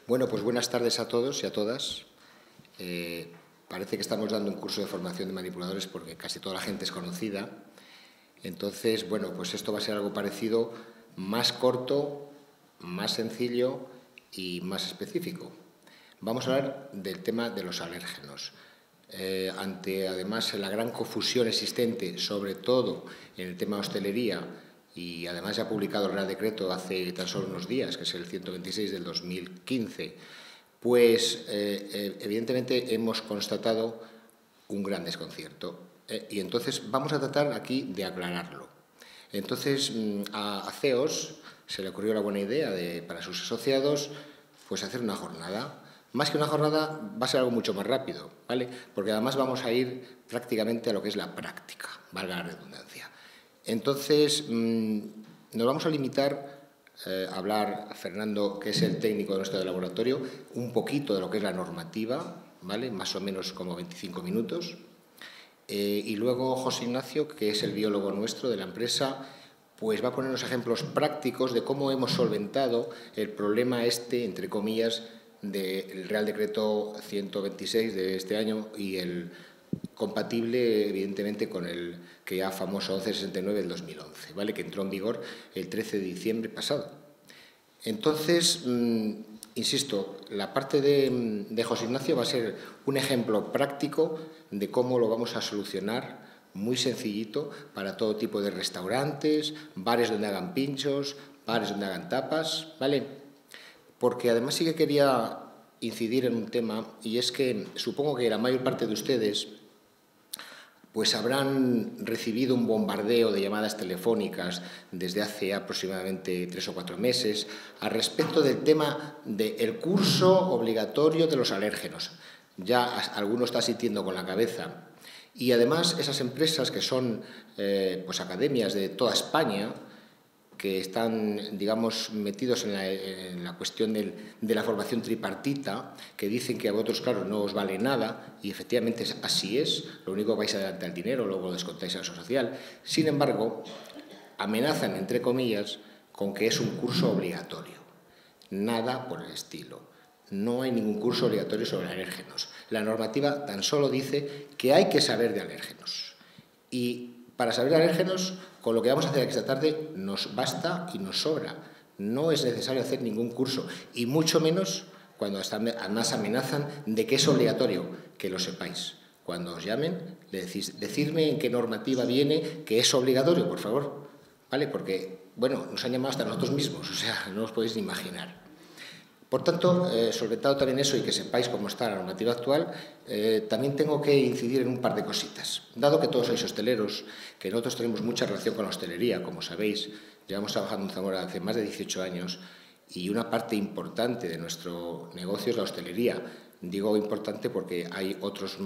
Bueno, pues buenas tardes a todos y a todas. Parece que estamos dando un curso de formación de manipuladores porque casi toda la gente es conocida. Entonces, bueno, pues esto va a ser algo parecido, más corto, más sencillo y más específico. Vamos a hablar del tema de los alérgenos. Ante, además, la gran confusión existente, sobre todo en el tema de hostelería, y además ya ha publicado el Real Decreto hace tan solo unos días, que es el 126 del 2015, pues evidentemente hemos constatado un gran desconcierto. Y entonces vamos a tratar aquí de aclararlo. Entonces a CEOS se le ocurrió la buena idea para sus asociados pues hacer una jornada. Más que una jornada va a ser algo mucho más rápido, ¿vale? Porque además vamos a ir prácticamente a lo que es la práctica, valga la redundancia. Entonces, nos vamos a limitar a hablar, Fernando, que es el técnico de nuestro laboratorio, un poquito de lo que es la normativa, ¿vale? Más o menos como 25 minutos. Y luego José Ignacio, que es el biólogo nuestro de la empresa, pues va a ponernos ejemplos prácticos de cómo hemos solventado el problema entre comillas, del Real Decreto 126 de este año y el compatible, evidentemente, con el que ya famoso 1169 del 2011, ¿vale? Que entró en vigor el 13 de diciembre pasado. Entonces, insisto, la parte de José Ignacio va a ser un ejemplo práctico de cómo lo vamos a solucionar, muy sencillito, para todo tipo de restaurantes, bares donde hagan pinchos, bares donde hagan tapas, ¿vale? Porque además sí que quería incidir en un tema, y es que supongo que la mayor parte de ustedes pues habrán recibido un bombardeo de llamadas telefónicas desde hace aproximadamente 3 o 4 meses al respecto del tema del curso obligatorio de los alérgenos. Ya alguno está sintiendo con la cabeza. Y además esas empresas que son pues academias de toda España, que están, digamos, metidos en la cuestión de la formación tripartita, que dicen que a vosotros, claro, no os vale nada, y efectivamente así es, lo único que vais adelante al dinero, luego lo descontáis a la social. Sin embargo, amenazan, entre comillas, con que es un curso obligatorio. Nada por el estilo. No hay ningún curso obligatorio sobre alérgenos. La normativa tan solo dice que hay que saber de alérgenos. Y para saber de alérgenos, con lo que vamos a hacer esta tarde, nos basta y nos sobra. No es necesario hacer ningún curso, y mucho menos cuando además amenazan de que es obligatorio, que lo sepáis. Cuando os llamen, le decís, decidme en qué normativa viene que es obligatorio, por favor. ¿Vale? Porque, bueno, nos han llamado hasta nosotros mismos, o sea, no os podéis ni imaginar. Por tanto, solventado también eso y que sepáis cómo está la normativa actual, también tengo que incidir en un par de cositas. Dado que todos sois hosteleros, que nosotros tenemos mucha relación con la hostelería, como sabéis, llevamos trabajando en Zamora hace más de 18 años y una parte importante de nuestro negocio es la hostelería. Digo importante porque hay otros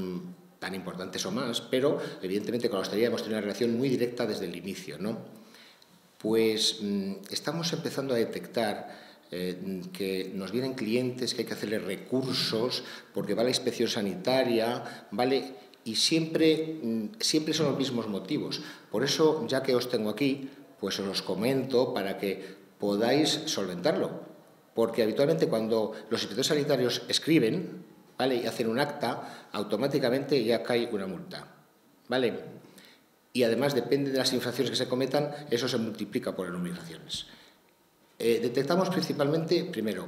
tan importantes o más, pero evidentemente con la hostelería hemos tenido una relación muy directa desde el inicio, ¿no? Pues estamos empezando a detectar que nos vienen clientes que hay que hacerles recursos porque va la inspección sanitaria, ¿vale? Y siempre son los mismos motivos. Por eso, ya que os tengo aquí, pues os los comento para que podáis solventarlo. Porque habitualmente cuando los inspectores sanitarios escriben, ¿vale?, y hacen un acta, automáticamente ya cae una multa, ¿vale? Y además, depende de las infracciones que se cometan, eso se multiplica por el número de infracciones. Detectamos principalmente, primero,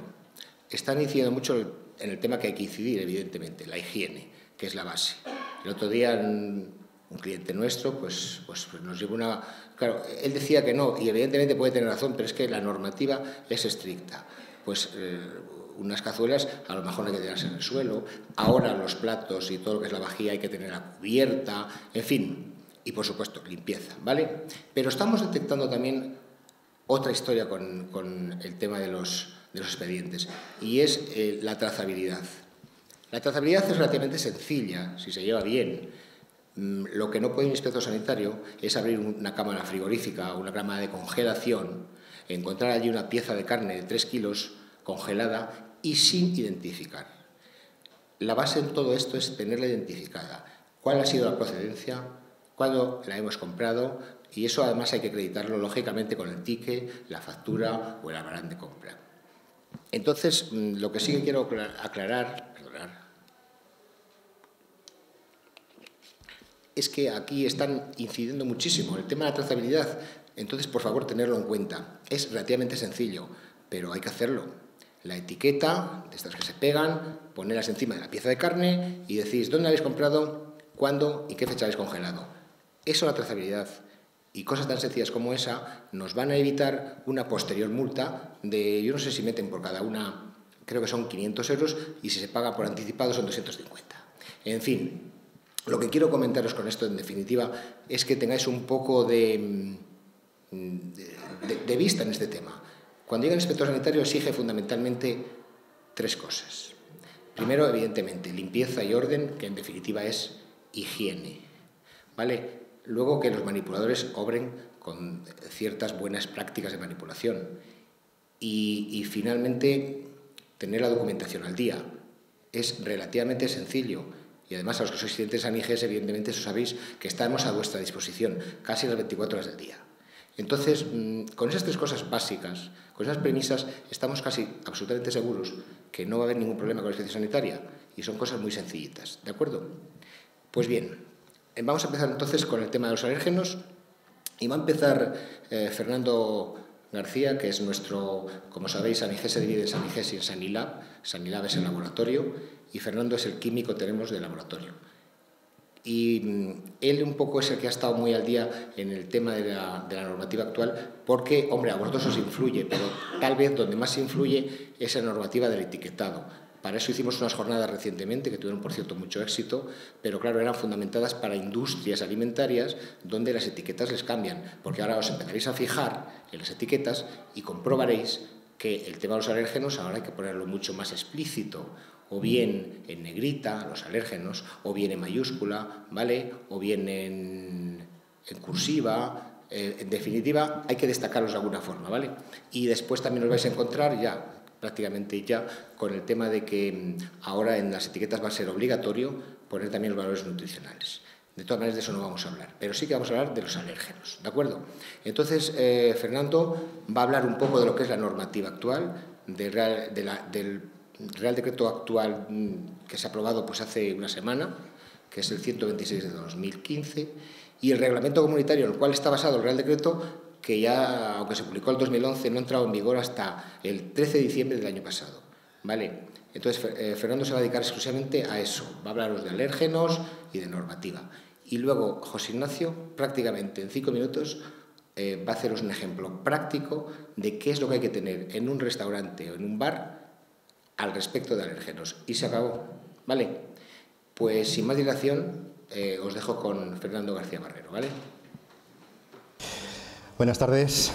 están incidiendo mucho en el tema que hay que incidir, evidentemente, la higiene, que es la base. El otro día un cliente nuestro pues nos llevó una... Claro, él decía que no, y evidentemente puede tener razón, pero es que la normativa es estricta. Pues unas cazuelas a lo mejor no hay que tenerlas en el suelo, ahora los platos y todo lo que es la vajilla hay que tenerla cubierta, en fin, y por supuesto, limpieza, ¿vale? Pero estamos detectando también otra historia con el tema de los expedientes, y es la trazabilidad. La trazabilidad es relativamente sencilla, si se lleva bien. Lo que no puede un inspector sanitario es abrir una cámara frigorífica o una cámara de congelación, encontrar allí una pieza de carne de 3 kilos congelada y sin identificar. La base en todo esto es tenerla identificada. ¿Cuál ha sido la procedencia? ¿Cuándo la hemos comprado? Y eso además hay que acreditarlo lógicamente con el ticket, la factura o el albarán de compra. Entonces, lo que sí que quiero aclarar, es que aquí están incidiendo muchísimo el tema de la trazabilidad. Entonces, por favor, tenerlo en cuenta. Es relativamente sencillo, pero hay que hacerlo. La etiqueta, de estas que se pegan, ponerlas encima de la pieza de carne y decís dónde la habéis comprado, cuándo y qué fecha habéis congelado. Eso es la trazabilidad. Y cosas tan sencillas como esa nos van a evitar una posterior multa de, yo no sé si meten por cada una, creo que son 500 euros, y si se paga por anticipado son 250. En fin, lo que quiero comentaros con esto, en definitiva, es que tengáis un poco de vista en este tema. Cuando llega el inspector sanitario exige fundamentalmente 3 cosas. Primero, evidentemente, limpieza y orden, que en definitiva es higiene, ¿vale? Luego, que los manipuladores obren con ciertas buenas prácticas de manipulación. Y finalmente, tener la documentación al día. Es relativamente sencillo. Y además, a los que sois clientes de SANIGES, evidentemente, eso sabéis que estamos a vuestra disposición casi las 24 horas del día. Entonces, con esas 3 cosas básicas, con esas premisas, estamos casi absolutamente seguros que no va a haber ningún problema con la inspección sanitaria. Y son cosas muy sencillitas, ¿de acuerdo? Pues bien, vamos a empezar entonces con el tema de los alérgenos. Y va a empezar Fernando García, que es nuestro, como sabéis, SANIGES se divide en SANIGES y en SANILAB. SANILAB es el laboratorio y Fernando es el químico, tenemos, del laboratorio. Y él un poco es el que ha estado muy al día en el tema de la normativa actual, porque, hombre, a vosotros os influye, pero tal vez donde más influye es en la normativa del etiquetado. Para eso hicimos unas jornadas recientemente, que tuvieron, por cierto, mucho éxito, pero claro, eran fundamentadas para industrias alimentarias donde las etiquetas les cambian, porque ahora os empezaréis a fijar en las etiquetas y comprobaréis que el tema de los alérgenos ahora hay que ponerlo mucho más explícito, o bien en negrita, los alérgenos, o bien en mayúscula, ¿vale? O bien en cursiva. En definitiva, hay que destacarlos de alguna forma, ¿vale? Y después también os vais a encontrar prácticamente ya con el tema de que ahora en las etiquetas va a ser obligatorio poner también los valores nutricionales. De todas maneras, de eso no vamos a hablar, pero sí que vamos a hablar de los alérgenos, ¿de acuerdo? Entonces, Fernando va a hablar un poco de lo que es la normativa actual, del Real Decreto actual que se ha aprobado pues hace una semana, que es el 126 de 2015, y el reglamento comunitario en el cual está basado el Real Decreto, que ya, aunque se publicó en 2011, no ha entrado en vigor hasta el 13 de diciembre del año pasado, ¿vale? Entonces, Fernando se va a dedicar exclusivamente a eso, va a hablaros de alérgenos y de normativa. Y luego, José Ignacio, prácticamente en 5 minutos, va a haceros un ejemplo práctico de qué es lo que hay que tener en un restaurante o en un bar al respecto de alérgenos. Y se acabó, ¿vale? Pues sin más dilación, os dejo con Fernando García Barrero, ¿vale? Buenas tardes.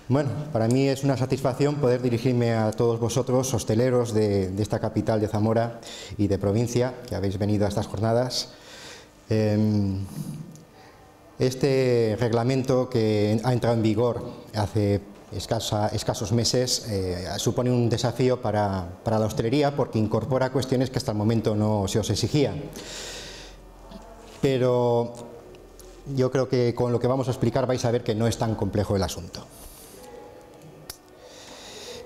Bueno, para mí es una satisfacción poder dirigirme a todos vosotros, hosteleros de esta capital de Zamora y de provincia, que habéis venido a estas jornadas. Este reglamento que ha entrado en vigor hace escasos meses supone un desafío para la hostelería porque incorpora cuestiones que hasta el momento no se os exigían. Pero yo creo que con lo que vamos a explicar vais a ver que no es tan complejo el asunto.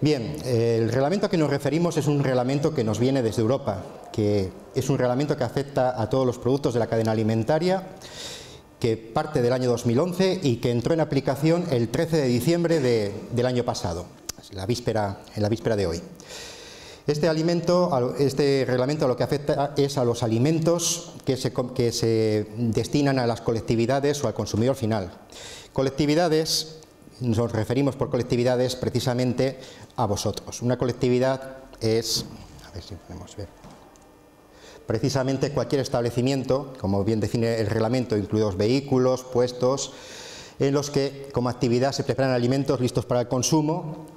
Bien, el reglamento a que nos referimos es un reglamento que nos viene desde Europa, que es un reglamento que afecta a todos los productos de la cadena alimentaria, que parte del año 2011 y que entró en aplicación el 13 de diciembre del año pasado, en la víspera de hoy. Este reglamento lo que afecta es a los alimentos que se destinan a las colectividades o al consumidor final. Colectividades, nos referimos por colectividades precisamente a vosotros. Una colectividad es, a ver si podemos ver, precisamente cualquier establecimiento, como bien define el reglamento, incluidos vehículos, puestos, en los que como actividad se preparan alimentos listos para el consumo,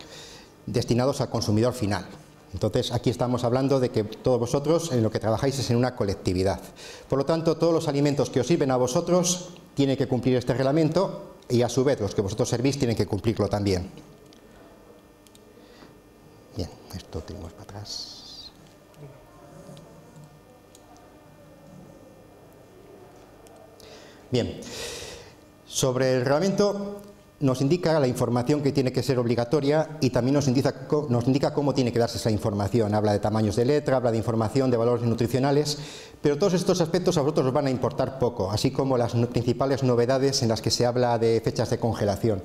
destinados al consumidor final. Entonces, aquí estamos hablando de que todos vosotros en lo que trabajáis es en una colectividad. Por lo tanto, todos los alimentos que os sirven a vosotros tienen que cumplir este reglamento y, a su vez, los que vosotros servís tienen que cumplirlo también. Bien, esto tenemos para atrás. Bien, sobre el reglamento nos indica la información que tiene que ser obligatoria y también nos indica cómo tiene que darse esa información. Habla de tamaños de letra, habla de información, de valores nutricionales, pero todos estos aspectos a vosotros os van a importar poco, así como las principales novedades en las que se habla de fechas de congelación.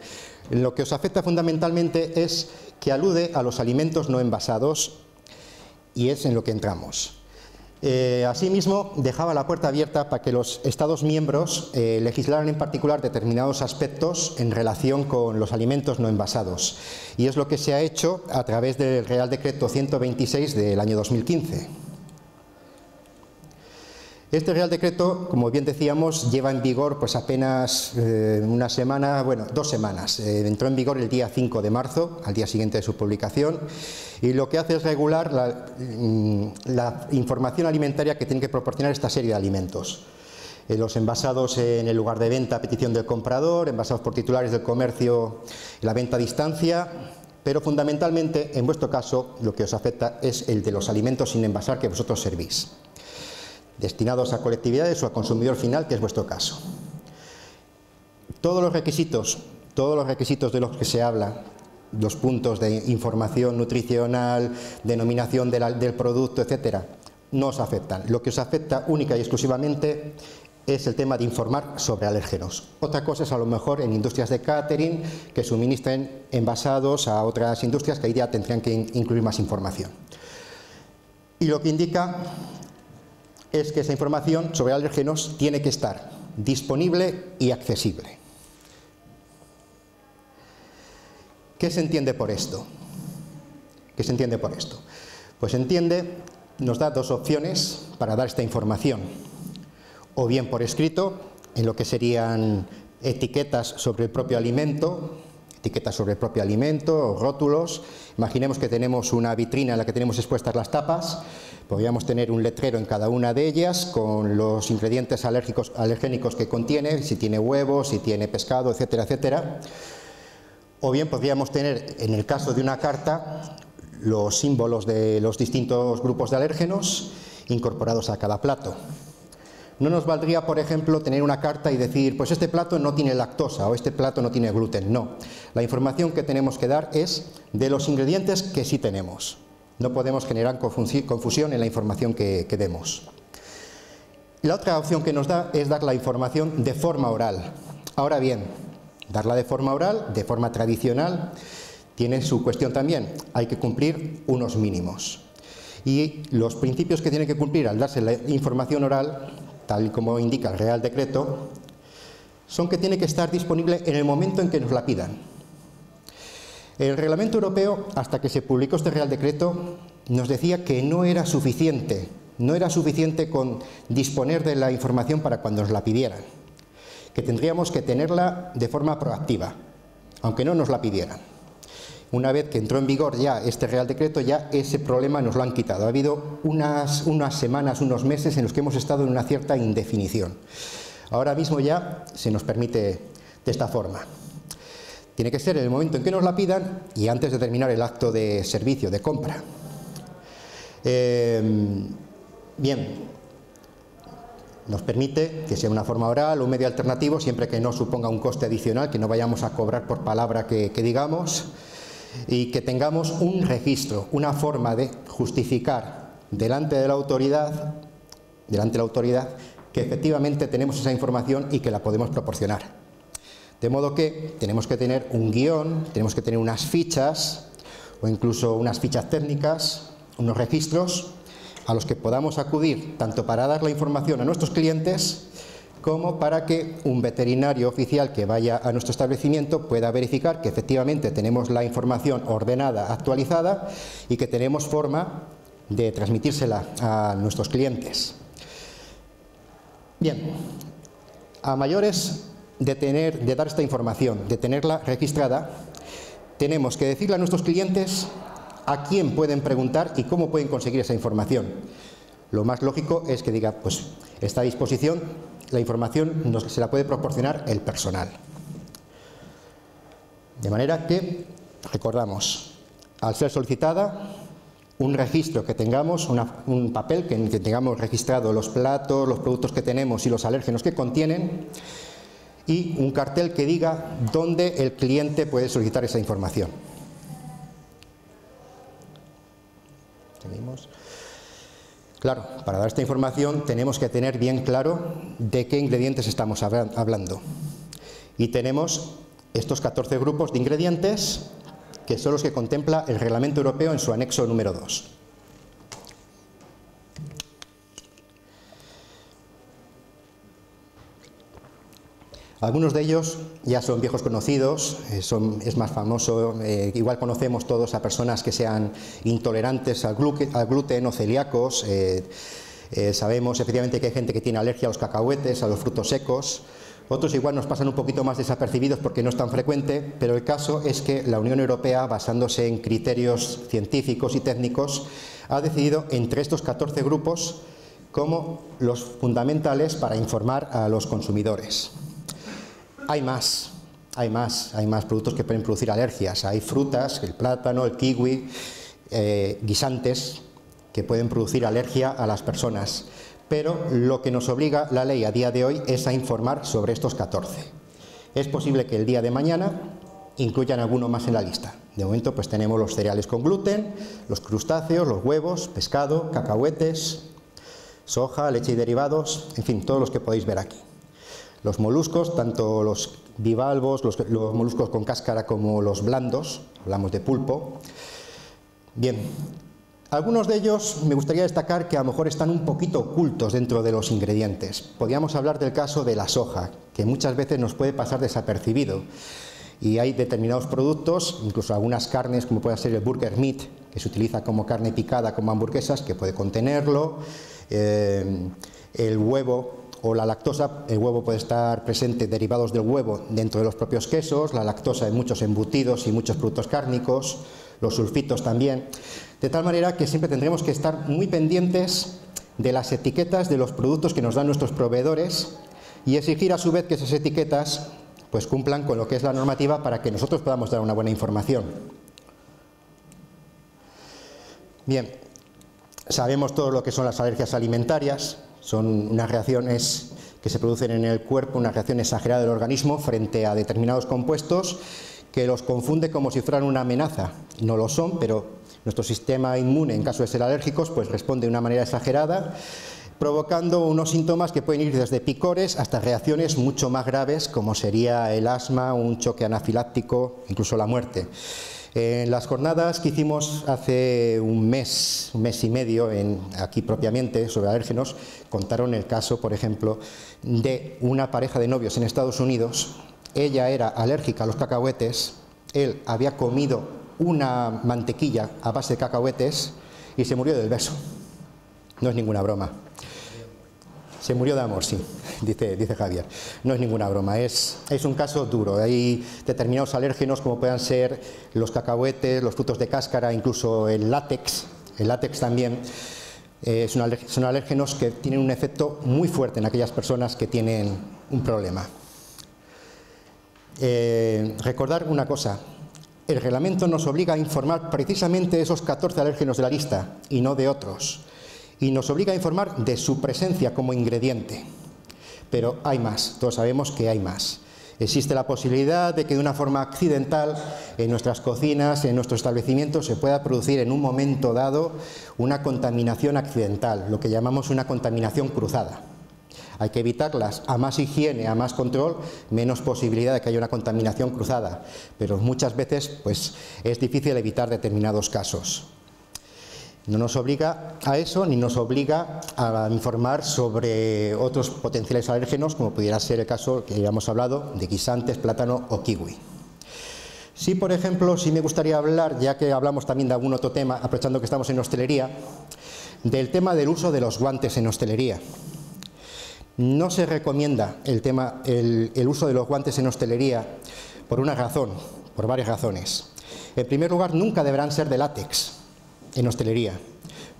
Lo que os afecta fundamentalmente es que alude a los alimentos no envasados y es en lo que entramos. Asimismo, dejaba la puerta abierta para que los Estados miembros legislaran en particular determinados aspectos en relación con los alimentos no envasados. Y es lo que se ha hecho a través del Real Decreto 126 del año 2015. Este Real Decreto, como bien decíamos, lleva en vigor pues apenas una semana, bueno, 2 semanas. Entró en vigor el día 5 de marzo, al día siguiente de su publicación, y lo que hace es regular la información alimentaria que tiene que proporcionar esta serie de alimentos. Los envasados en el lugar de venta a petición del comprador, envasados por titulares del comercio, la venta a distancia, pero fundamentalmente, en vuestro caso, lo que os afecta es el de los alimentos sin envasar que vosotros servís, destinados a colectividades o a consumidor final, que es vuestro caso. Todos los requisitos de los que se habla, los puntos de información nutricional, denominación del producto, etcétera, no os afectan. Lo que os afecta única y exclusivamente es el tema de informar sobre alérgenos. Otra cosa es a lo mejor en industrias de catering que suministren envasados a otras industrias que ahí ya tendrían que incluir más información. Y lo que indica es que esa información sobre alérgenos tiene que estar disponible y accesible. ¿Qué se entiende por esto? ¿Qué se entiende por esto? Pues nos da 2 opciones para dar esta información. O bien por escrito, en lo que serían etiquetas sobre el propio alimento, o rótulos. Imaginemos que tenemos una vitrina en la que tenemos expuestas las tapas. Podríamos tener un letrero en cada una de ellas con los ingredientes alergénicos que contiene, si tiene huevos, si tiene pescado, etcétera, etcétera. O bien podríamos tener, en el caso de una carta, los símbolos de los distintos grupos de alérgenos incorporados a cada plato. No nos valdría, por ejemplo, tener una carta y decir, pues este plato no tiene lactosa o este plato no tiene gluten. No, la información que tenemos que dar es de los ingredientes que sí tenemos. No podemos generar confusión en la información que demos. La otra opción que nos da es dar la información de forma oral. Ahora bien, darla de forma oral, de forma tradicional, tiene su cuestión también. Hay que cumplir unos mínimos. Y los principios que tiene que cumplir al darse la información oral, tal y como indica el Real Decreto, son que tiene que estar disponible en el momento en que nos la pidan. El Reglamento Europeo, hasta que se publicó este Real Decreto, nos decía que no era suficiente con disponer de la información para cuando nos la pidieran, que tendríamos que tenerla de forma proactiva, aunque no nos la pidieran. Una vez que entró en vigor ya este Real Decreto, ya ese problema nos lo han quitado. Ha habido unas semanas, unos meses en los que hemos estado en una cierta indefinición. Ahora mismo ya se nos permite de esta forma. Tiene que ser en el momento en que nos la pidan y antes de terminar el acto de servicio, de compra. Bien, nos permite que sea una forma oral o un medio alternativo siempre que no suponga un coste adicional, que no vayamos a cobrar por palabra que digamos, y que tengamos un registro, una forma de justificar delante de la autoridad que efectivamente tenemos esa información y que la podemos proporcionar. De modo que tenemos que tener un guión, tenemos que tener unas fichas o incluso unas fichas técnicas, unos registros a los que podamos acudir tanto para dar la información a nuestros clientes como para que un veterinario oficial que vaya a nuestro establecimiento pueda verificar que efectivamente tenemos la información ordenada, actualizada y que tenemos forma de transmitírsela a nuestros clientes. Bien, a mayores de dar esta información, de tenerla registrada, tenemos que decirle a nuestros clientes a quién pueden preguntar y cómo pueden conseguir esa información. Lo más lógico es que diga, pues está a disposición, la información se la puede proporcionar el personal. De manera que, recordamos, al ser solicitada, un registro que tengamos, un papel que tengamos registrado los platos, los productos que tenemos y los alérgenos que contienen, y un cartel que diga dónde el cliente puede solicitar esa información. Seguimos. Claro, para dar esta información tenemos que tener bien claro de qué ingredientes estamos hablando. Y tenemos estos 14 grupos de ingredientes que son los que contempla el Reglamento Europeo en su anexo número 2. Algunos de ellos ya son viejos conocidos, es más famoso, igual conocemos todos a personas que sean intolerantes al gluten o celíacos, sabemos efectivamente que hay gente que tiene alergia a los cacahuetes, a los frutos secos, otros igual nos pasan un poquito más desapercibidos porque no es tan frecuente, pero el caso es que la Unión Europea, basándose en criterios científicos y técnicos, ha decidido entre estos 14 grupos como los fundamentales para informar a los consumidores. Hay más productos que pueden producir alergias. Hay frutas, el plátano, el kiwi, guisantes que pueden producir alergia a las personas. Pero lo que nos obliga la ley a día de hoy es a informar sobre estos 14. Es posible que el día de mañana incluyan alguno más en la lista. De momento pues tenemos los cereales con gluten, los crustáceos, los huevos, pescado, cacahuetes, soja, leche y derivados, en fin, todos los que podéis ver aquí. Los moluscos, tanto los bivalvos, los moluscos con cáscara como los blandos, hablamos de pulpo. Bien, algunos de ellos me gustaría destacar que a lo mejor están un poquito ocultos dentro de los ingredientes. Podríamos hablar del caso de la soja, que muchas veces nos puede pasar desapercibido. Y hay determinados productos, incluso algunas carnes, como puede ser el burger meat, que se utiliza como carne picada, como hamburguesas, que puede contenerlo. El huevo o la lactosa, el huevo puede estar presente, derivados del huevo dentro de los propios quesos, la lactosa en muchos embutidos y muchos productos cárnicos, los sulfitos también, de tal manera que siempre tendremos que estar muy pendientes de las etiquetas de los productos que nos dan nuestros proveedores y exigir a su vez que esas etiquetas pues cumplan con lo que es la normativa para que nosotros podamos dar una buena información. Bien, sabemos todo lo que son las alergias alimentarias. Son unas reacciones que se producen en el cuerpo, una reacción exagerada del organismo frente a determinados compuestos que los confunde como si fueran una amenaza. No lo son, pero nuestro sistema inmune, en caso de ser alérgicos, pues responde de una manera exagerada, provocando unos síntomas que pueden ir desde picores hasta reacciones mucho más graves, como sería el asma, un choque anafiláctico, incluso la muerte. En las jornadas que hicimos hace un mes y medio, aquí propiamente, sobre alérgenos, contaron el caso, por ejemplo, de una pareja de novios en Estados Unidos. Ella era alérgica a los cacahuetes, él había comido una mantequilla a base de cacahuetes y se murió del beso. No es ninguna broma. Se murió de amor, sí, dice Javier. No es ninguna broma, es un caso duro. Hay determinados alérgenos como puedan ser los cacahuetes, los frutos de cáscara, incluso el látex. El látex también son alérgenos que tienen un efecto muy fuerte en aquellas personas que tienen un problema. Recordar una cosa, el reglamento nos obliga a informar precisamente de esos 14 alérgenos de la lista y no de otros. Y nos obliga a informar de su presencia como ingrediente. Pero hay más, todos sabemos que hay más. Existe la posibilidad de que de una forma accidental en nuestras cocinas, en nuestros establecimientos, se pueda producir en un momento dado una contaminación accidental, lo que llamamos una contaminación cruzada. Hay que evitarlas, a más higiene, a más control, menos posibilidad de que haya una contaminación cruzada. Pero muchas veces pues, es difícil evitar determinados casos. No nos obliga a eso, ni nos obliga a informar sobre otros potenciales alérgenos, como pudiera ser el caso que habíamos hablado de guisantes, plátano o kiwi. Sí, por ejemplo, sí me gustaría hablar, ya que hablamos también de algún otro tema, aprovechando que estamos en hostelería, del tema del uso de los guantes en hostelería. No se recomienda el uso de los guantes en hostelería por una razón, por varias razones. En primer lugar, nunca deberán ser de látex en hostelería,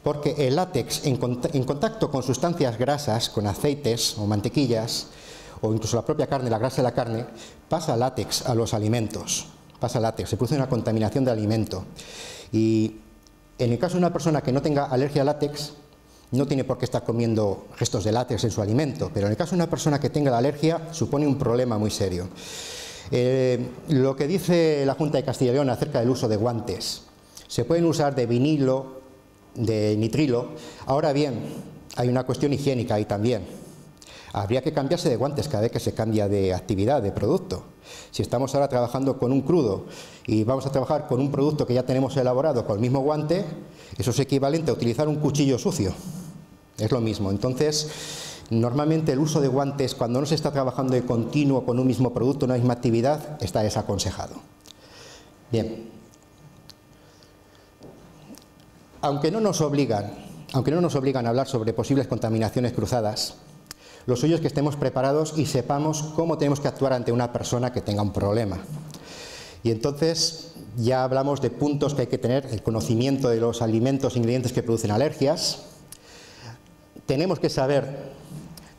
porque el látex en contacto con sustancias grasas, con aceites o mantequillas, o incluso la propia carne, la grasa de la carne, pasa látex a los alimentos, pasa látex, se produce una contaminación de alimento. Y en el caso de una persona que no tenga alergia al látex, no tiene por qué estar comiendo restos de látex en su alimento, pero en el caso de una persona que tenga la alergia supone un problema muy serio. Lo que dice la Junta de Castilla y León acerca del uso de guantes, se pueden usar de vinilo, de nitrilo. Ahora bien, hay una cuestión higiénica ahí también. Habría que cambiarse de guantes cada vez que se cambia de actividad, de producto. Si estamos ahora trabajando con un crudo y vamos a trabajar con un producto que ya tenemos elaborado con el mismo guante, eso es equivalente a utilizar un cuchillo sucio. Es lo mismo. Entonces, normalmente el uso de guantes cuando no se está trabajando de continuo con un mismo producto, una misma actividad, está desaconsejado. Bien. Aunque no nos obligan a hablar sobre posibles contaminaciones cruzadas, lo suyo es que estemos preparados y sepamos cómo tenemos que actuar ante una persona que tenga un problema. Y entonces ya hablamos de puntos que hay que tener: el conocimiento de los alimentos e ingredientes que producen alergias. Tenemos que saber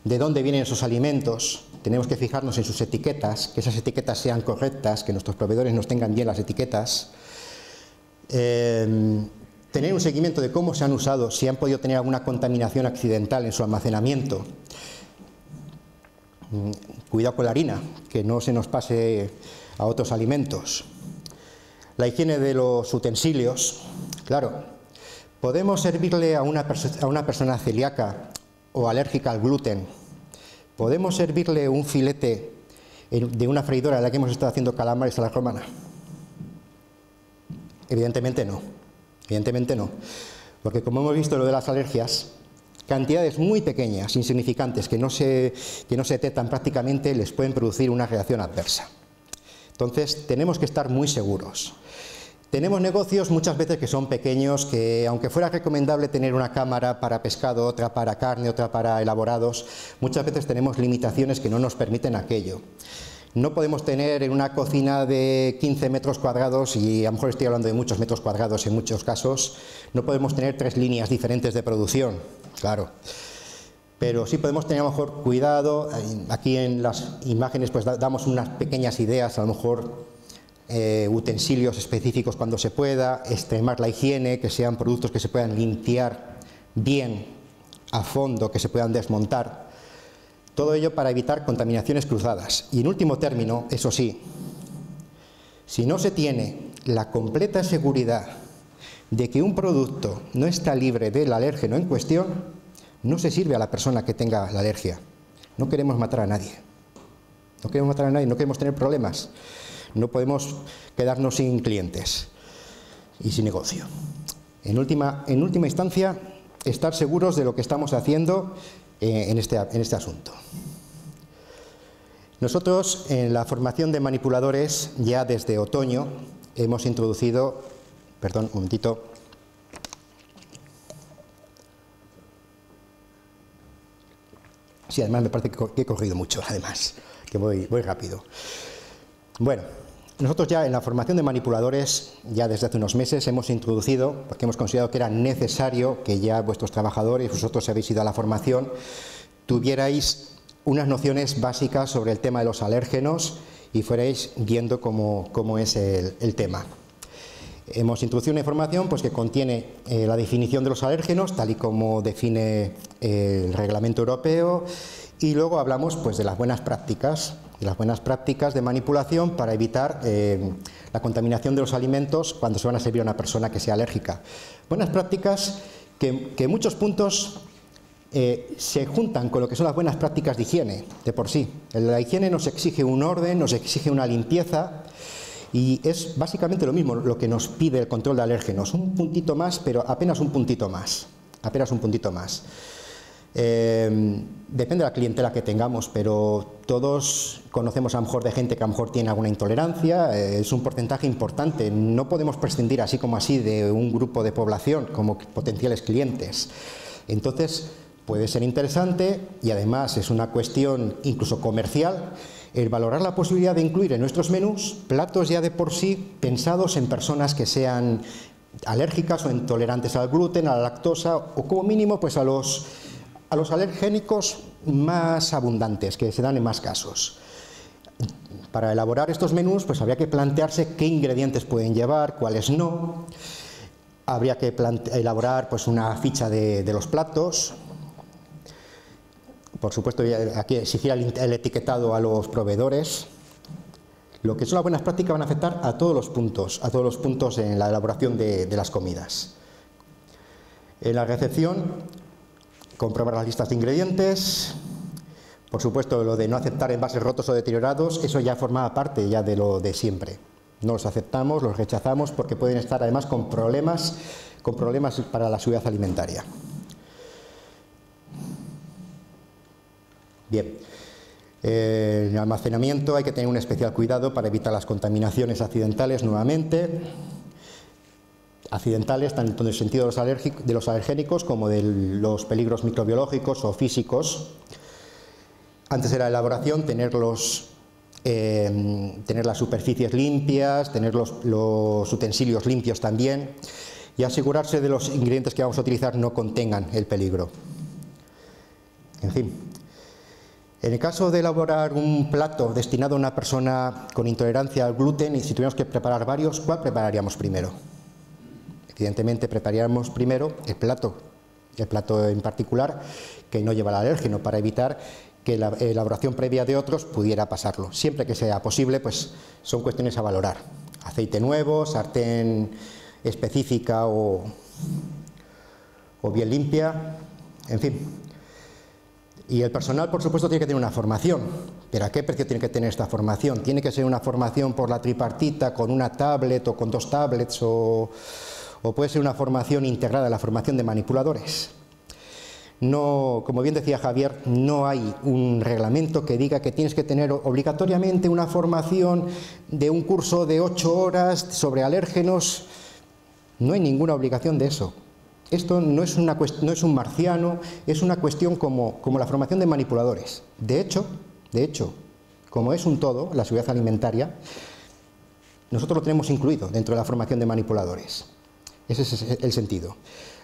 de dónde vienen esos alimentos, tenemos que fijarnos en sus etiquetas, que esas etiquetas sean correctas, que nuestros proveedores nos tengan bien las etiquetas. Tener un seguimiento de cómo se han usado, si han podido tener alguna contaminación accidental en su almacenamiento. Cuidado con la harina, que no se nos pase a otros alimentos. La higiene de los utensilios. Claro, podemos servirle a una persona celíaca o alérgica al gluten, podemos servirle un filete de una freidora en la que hemos estado haciendo calamares a la romana. Evidentemente no, porque como hemos visto lo de las alergias, cantidades muy pequeñas, insignificantes, que no se detectan prácticamente, les pueden producir una reacción adversa. Entonces tenemos que estar muy seguros. Tenemos negocios muchas veces que son pequeños, que aunque fuera recomendable tener una cámara para pescado, otra para carne, otra para elaborados, muchas veces tenemos limitaciones que no nos permiten aquello. No podemos tener en una cocina de 15 metros cuadrados, y a lo mejor estoy hablando de muchos metros cuadrados en muchos casos, no podemos tener 3 líneas diferentes de producción, claro. Pero sí podemos tener a lo mejor cuidado. Aquí en las imágenes pues damos unas pequeñas ideas, a lo mejor utensilios específicos cuando se pueda, extremar la higiene, que sean productos que se puedan limpiar bien a fondo, que se puedan desmontar. Todo ello para evitar contaminaciones cruzadas. Y en último término, eso sí, si no se tiene la completa seguridad de que un producto no está libre del alérgeno en cuestión, no se sirve a la persona que tenga la alergia. No queremos matar a nadie. No queremos tener problemas. No podemos quedarnos sin clientes y sin negocio. En última instancia, estar seguros de lo que estamos haciendo en este asunto. Nosotros, en la formación de manipuladores, ya desde otoño, hemos introducido... Perdón, un momentito. Sí, además me parece que he corrido mucho, además, que voy rápido. Bueno, nosotros ya en la formación de manipuladores, ya desde hace unos meses, hemos introducido, porque hemos considerado que era necesario que ya vuestros trabajadores, vosotros habéis ido a la formación, tuvierais unas nociones básicas sobre el tema de los alérgenos y fuerais viendo cómo es el tema. Hemos introducido una información pues, que contiene la definición de los alérgenos, tal y como define el Reglamento Europeo, y luego hablamos pues, de las buenas prácticas de manipulación para evitar la contaminación de los alimentos cuando se van a servir a una persona que sea alérgica. Buenas prácticas que en muchos puntos se juntan con lo que son las buenas prácticas de higiene, de por sí. La higiene nos exige un orden, nos exige una limpieza, y es básicamente lo mismo lo que nos pide el control de alérgenos. Un puntito más, pero apenas un puntito más. Depende de la clientela que tengamos, pero todos conocemos a lo mejor de gente que a lo mejor tiene alguna intolerancia. Es un porcentaje importante. No podemos prescindir así como así de un grupo de población como potenciales clientes. Entonces puede ser interesante, y además es una cuestión incluso comercial, el valorar la posibilidad de incluir en nuestros menús platos ya de por sí pensados en personas que sean alérgicas o intolerantes al gluten, a la lactosa, o como mínimo pues a los alergénicos más abundantes, que se dan en más casos. Para elaborar estos menús pues habría que plantearse qué ingredientes pueden llevar, cuáles no. Habría que elaborar pues, una ficha de los platos. Por supuesto, aquí exigir el etiquetado a los proveedores. Lo que son las buenas prácticas van a afectar a todos los puntos en la elaboración de las comidas. En la recepción, comprobar las listas de ingredientes. Por supuesto, lo de no aceptar envases rotos o deteriorados, eso ya forma parte ya de lo de siempre. No los aceptamos, los rechazamos porque pueden estar además con problemas para la seguridad alimentaria. Bien. En el almacenamiento hay que tener un especial cuidado para evitar las contaminaciones accidentales nuevamente. Accidentales tanto en el sentido de los alergénicos como de los peligros microbiológicos o físicos. Antes de la elaboración, tener las superficies limpias, tener los utensilios limpios también y asegurarse de los ingredientes que vamos a utilizar no contengan el peligro. En fin. En el caso de elaborar un plato destinado a una persona con intolerancia al gluten y si tuviéramos que preparar varios, ¿cuál prepararíamos primero? Evidentemente prepararíamos primero el plato en particular que no lleva el alérgeno para evitar que la elaboración previa de otros pudiera pasarlo. Siempre que sea posible, pues son cuestiones a valorar. Aceite nuevo, sartén específica o bien limpia, en fin. Y el personal, por supuesto, tiene que tener una formación. ¿Pero a qué precio tiene que tener esta formación? ¿Tiene que ser una formación por la tripartita, con una tablet o con 2 tablets? ¿O puede ser una formación integrada, la formación de manipuladores? No, como bien decía Javier, no hay un reglamento que diga que tienes que tener obligatoriamente una formación de un curso de 8 horas sobre alérgenos. No hay ninguna obligación de eso. Esto no es un marciano, es una cuestión como la formación de manipuladores. De hecho, como es un todo, la seguridad alimentaria, nosotros lo tenemos incluido dentro de la formación de manipuladores. Ese es el sentido.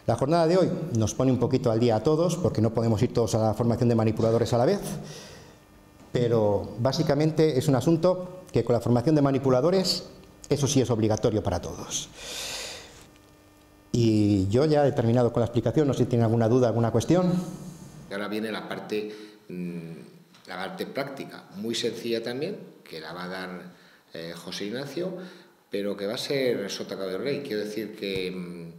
La jornada de hoy nos pone un poquito al día a todos, porque no podemos ir todos a la formación de manipuladores a la vez, pero básicamente es un asunto que con la formación de manipuladores, eso sí es obligatorio para todos. Y yo ya he terminado con la explicación, no sé si tienen alguna duda, alguna cuestión. Ahora viene la parte práctica, muy sencilla también, que la va a dar José Ignacio, pero que va a ser sota caballo rey. Quiero decir que,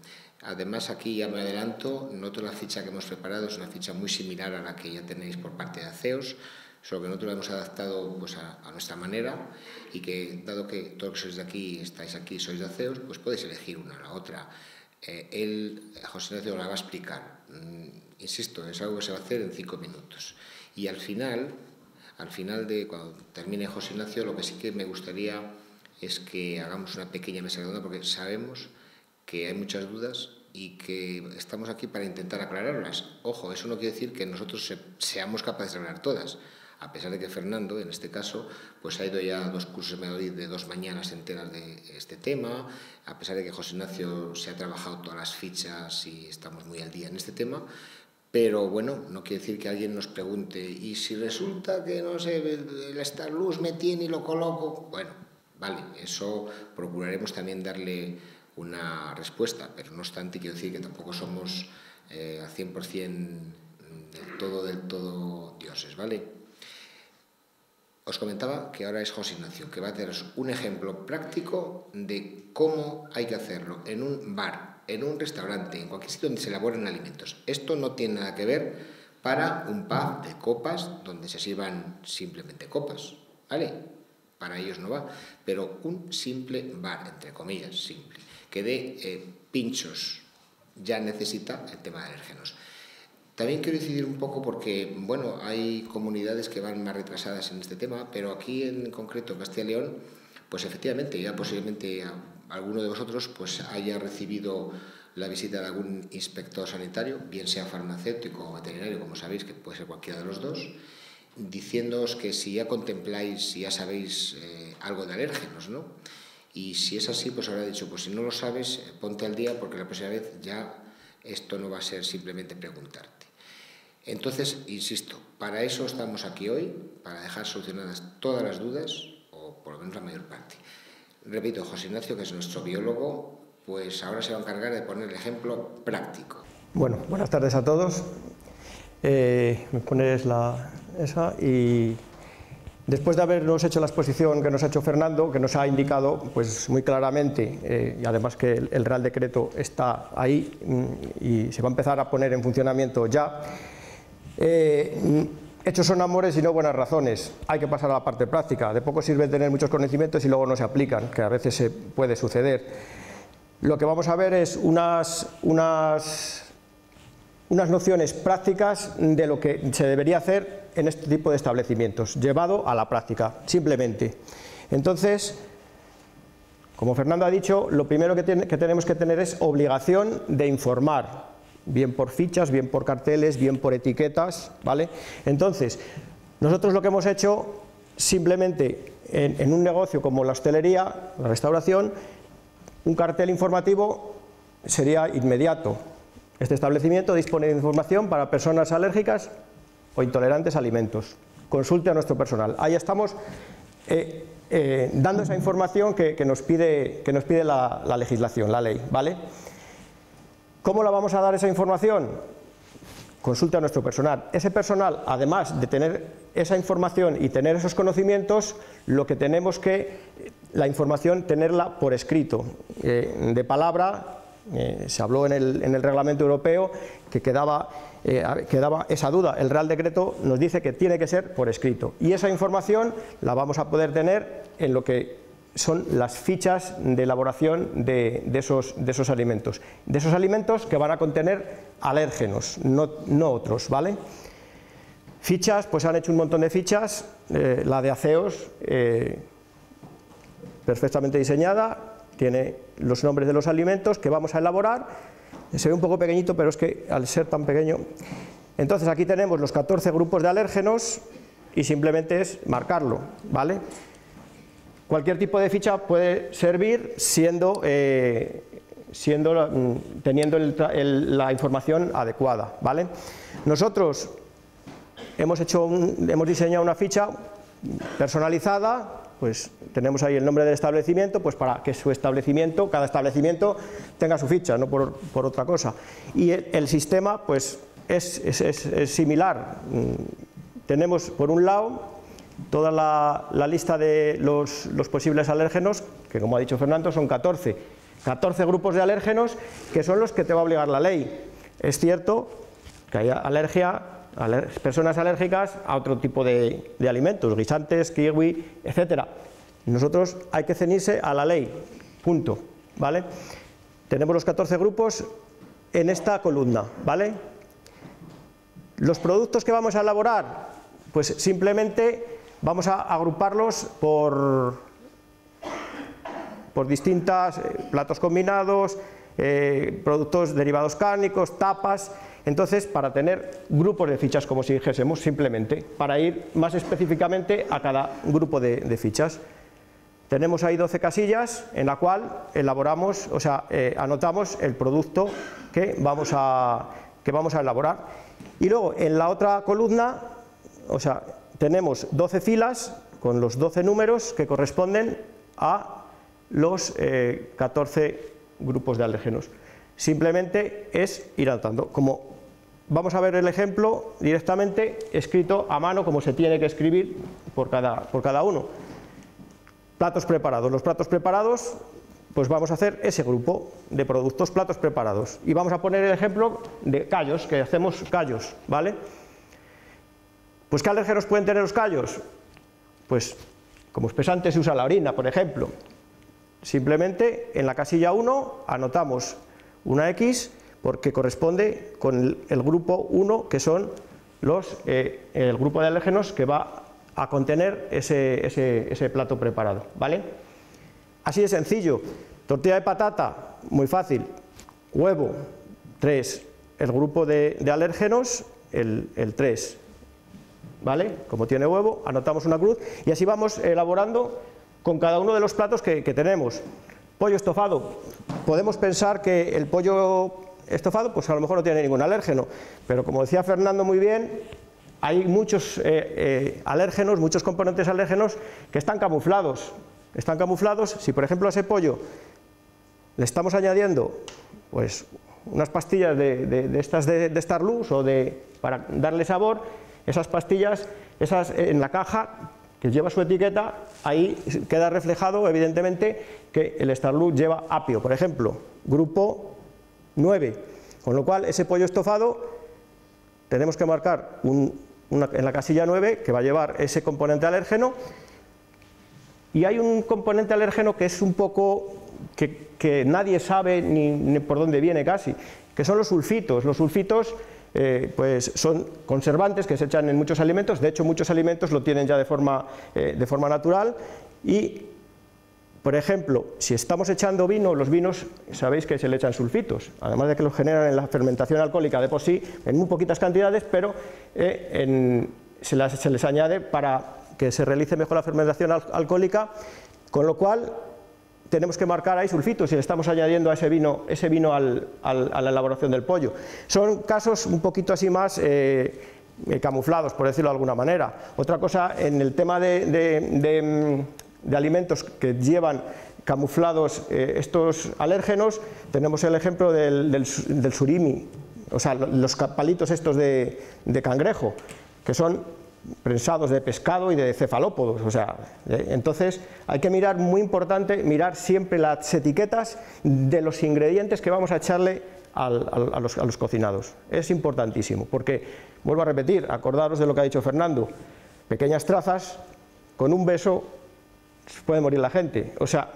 además, aquí ya me adelanto, noto la ficha que hemos preparado, es una ficha muy similar a la que ya tenéis por parte de ACEOS, solo que nosotros la hemos adaptado pues, a nuestra manera y que, dado que todos que sois de aquí, estáis aquí, sois de ACEOS, pues podéis elegir una o la otra. José Ignacio la va a explicar. Insisto, es algo que se va a hacer en 5 minutos. Y al final de cuando termine José Ignacio, lo que sí que me gustaría es que hagamos una pequeña mesa redonda, porque sabemos que hay muchas dudas y que estamos aquí para intentar aclararlas. Ojo, eso no quiere decir que nosotros seamos capaces de aclarar todas. A pesar de que Fernando, en este caso, pues ha ido ya a 2 cursos de 2 mañanas enteras de este tema, a pesar de que José Ignacio se ha trabajado todas las fichas y estamos muy al día en este tema, pero bueno, no quiere decir que alguien nos pregunte, ¿y si resulta que, no sé, el Starlux me tiene y lo coloco? Bueno, vale, eso procuraremos también darle una respuesta, pero no obstante quiero decir que tampoco somos al 100% del todo dioses, ¿vale? Os comentaba que ahora es José Ignacio, que va a haceros un ejemplo práctico de cómo hay que hacerlo en un bar, en un restaurante, en cualquier sitio donde se elaboren alimentos. Esto no tiene nada que ver para un pub de copas donde se sirvan simplemente copas, ¿vale? Para ellos no va, pero un simple bar, entre comillas, simple, que dé pinchos, ya necesita el tema de alérgenos. También quiero incidir un poco porque, bueno, hay comunidades que van más retrasadas en este tema, pero aquí en concreto en Castilla y León, pues efectivamente ya posiblemente alguno de vosotros pues haya recibido la visita de algún inspector sanitario, bien sea farmacéutico o veterinario, como sabéis, que puede ser cualquiera de los dos, diciéndoos que si ya contempláis, si ya sabéis algo de alérgenos, ¿no? Y si es así, pues habrá dicho, pues si no lo sabes, ponte al día porque la próxima vez ya esto no va a ser simplemente preguntarte. Entonces, insisto, para eso estamos aquí hoy, para dejar solucionadas todas las dudas, o por lo menos la mayor parte. Repito, José Ignacio, que es nuestro biólogo, pues ahora se va a encargar de poner el ejemplo práctico. Bueno, buenas tardes a todos. Me pones esa y después de habernos hecho la exposición que nos ha hecho Fernando, que nos ha indicado pues muy claramente, y además que el Real Decreto está ahí y se va a empezar a poner en funcionamiento ya, hechos son amores y no buenas razones. Hay que pasar a la parte práctica. De poco sirve tener muchos conocimientos y luego no se aplican, que a veces se puede suceder. Lo que vamos a ver es unas nociones prácticas de lo que se debería hacer en este tipo de establecimientos, llevado a la práctica, simplemente. Entonces, como Fernando ha dicho, lo primero que tenemos que tener es obligación de informar, bien por fichas, bien por carteles, bien por etiquetas, ¿vale? Entonces, nosotros lo que hemos hecho, simplemente en un negocio como la hostelería, la restauración, un cartel informativo sería inmediato. Este establecimiento dispone de información para personas alérgicas o intolerantes a alimentos. Consulte a nuestro personal. Ahí estamos dando esa información que nos pide la legislación, la ley, ¿vale? ¿Cómo la vamos a dar esa información? Consulte a nuestro personal. Ese personal, además de tener esa información y tener esos conocimientos, lo que tenemos que, la información, tenerla por escrito, de palabra. Se habló en el reglamento europeo que quedaba esa duda. El Real Decreto nos dice que tiene que ser por escrito y esa información la vamos a poder tener en lo que son las fichas de elaboración de esos alimentos. De esos alimentos que van a contener alérgenos, no otros, ¿vale? Fichas, pues han hecho un montón de fichas, la de Aceos, perfectamente diseñada. Tiene los nombres de los alimentos que vamos a elaborar. Se ve un poco pequeñito, pero es que al ser tan pequeño... Entonces aquí tenemos los 14 grupos de alérgenos y simplemente es marcarlo, ¿vale? Cualquier tipo de ficha puede servir teniendo la información adecuada, ¿vale? Nosotros hemos diseñado una ficha personalizada. Pues tenemos ahí el nombre del establecimiento, pues para que cada establecimiento tenga su ficha, no por otra cosa. Y el sistema pues es similar. Tenemos por un lado toda la lista de los posibles alérgenos, que como ha dicho Fernando son 14 grupos de alérgenos, que son los que te va a obligar la ley. Es cierto que hay personas alérgicas a otro tipo de alimentos, guisantes, kiwi, etcétera. Nosotros hay que ceñirse a la ley, punto, ¿vale? Tenemos los 14 grupos en esta columna, ¿vale? Los productos que vamos a elaborar, pues simplemente vamos a agruparlos por distintas platos combinados, productos derivados cárnicos, tapas. Entonces, para tener grupos de fichas, como si dijésemos, simplemente, para ir más específicamente a cada grupo de fichas. Tenemos ahí 12 casillas en la cual anotamos el producto que vamos a elaborar. Y luego, en la otra columna, tenemos 12 filas con los 12 números que corresponden a los 14 grupos de alérgenos. Simplemente es ir anotando. Como vamos a ver el ejemplo directamente escrito a mano, como se tiene que escribir por cada uno. Platos preparados. Los platos preparados, pues vamos a hacer ese grupo de productos, platos preparados. Y vamos a poner el ejemplo de callos, que hacemos callos, ¿vale? Pues ¿qué alérgenos pueden tener los callos? Pues como espesante se usa la orina, por ejemplo. Simplemente en la casilla 1 anotamos una X porque corresponde con el grupo 1, que son el grupo de alérgenos que va a contener ese plato preparado, ¿vale? Así de sencillo. Tortilla de patata, muy fácil. Huevo, 3. El grupo de alérgenos, el 3. ¿Vale? Como tiene huevo, anotamos una cruz y así vamos elaborando con cada uno de los platos que tenemos. Pollo estofado. Podemos pensar que el pollo estofado, pues a lo mejor no tiene ningún alérgeno, pero como decía Fernando muy bien, hay muchos alérgenos, muchos componentes alérgenos que están camuflados. Están camuflados. Si por ejemplo ese pollo le estamos añadiendo pues unas pastillas de estas de Starlux o para darle sabor. Esas pastillas, en la caja que lleva su etiqueta, ahí queda reflejado evidentemente que el Starlux lleva apio, por ejemplo, grupo 9, con lo cual ese pollo estofado tenemos que marcar en la casilla 9 que va a llevar ese componente alérgeno. Y hay un componente alérgeno que es un poco que nadie sabe ni por dónde viene casi, que son los sulfitos. Los sulfitos pues son conservantes que se echan en muchos alimentos. De hecho, muchos alimentos lo tienen ya de forma natural. Y, por ejemplo, si estamos echando vino, los vinos sabéis que se le echan sulfitos, además de que los generan en la fermentación alcohólica de por sí en muy poquitas cantidades, pero se les añade para que se realice mejor la fermentación alcohólica, con lo cual tenemos que marcar ahí sulfitos y le estamos añadiendo a ese vino a la elaboración del pollo. Son casos un poquito así más camuflados, por decirlo de alguna manera. Otra cosa, en el tema de alimentos que llevan camuflados estos alérgenos, tenemos el ejemplo del surimi, o sea, los palitos estos de cangrejo, que son prensados de pescado y de cefalópodos, o sea, entonces hay que mirar, muy importante, mirar siempre las etiquetas de los ingredientes que vamos a echarle a los cocinados. Es importantísimo, porque, vuelvo a repetir, acordaros de lo que ha dicho Fernando, pequeñas trazas, con un beso puede morir la gente, o sea,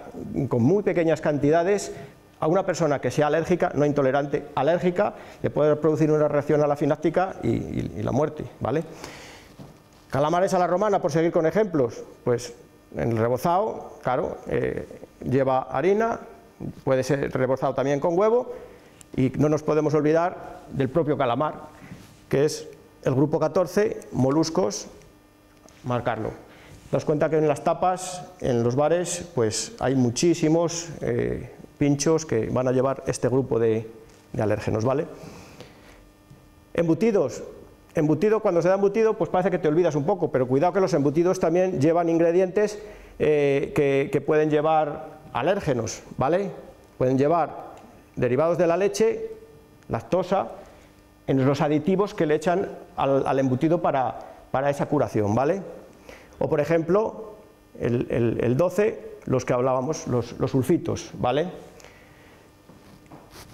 con muy pequeñas cantidades, a una persona que sea alérgica, no intolerante, alérgica, le puede producir una reacción anafiláctica y la muerte, ¿vale? Calamares a la romana, por seguir con ejemplos, pues en el rebozado, claro, lleva harina, puede ser rebozado también con huevo, y no nos podemos olvidar del propio calamar, que es el grupo 14, moluscos, marcarlo. Daos cuenta que en las tapas, en los bares, pues hay muchísimos pinchos que van a llevar este grupo de alérgenos, ¿vale? Embutidos. Embutido, cuando se da embutido, pues parece que te olvidas un poco, pero cuidado que los embutidos también llevan ingredientes que pueden llevar alérgenos, ¿vale? Pueden llevar derivados de la leche, lactosa, en los aditivos que le echan al embutido para esa curación, ¿vale? O, por ejemplo, el 12, los que hablábamos, los sulfitos, ¿vale?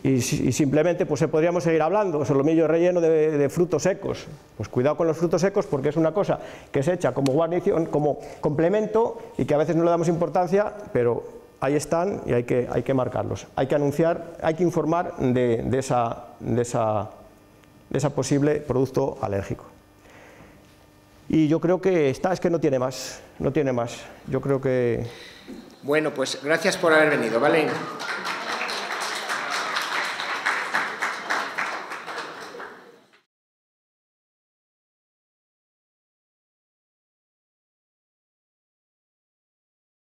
Y simplemente pues podríamos seguir hablando, solomillo relleno de frutos secos. Pues cuidado con los frutos secos, porque es una cosa que se echa como guarnición, como complemento, y que a veces no le damos importancia, pero ahí están y hay que marcarlos. Hay que anunciar, hay que informar de ese posible producto alérgico. Y yo creo que es que no tiene más, Yo creo que... Bueno, pues gracias por haber venido, ¿vale?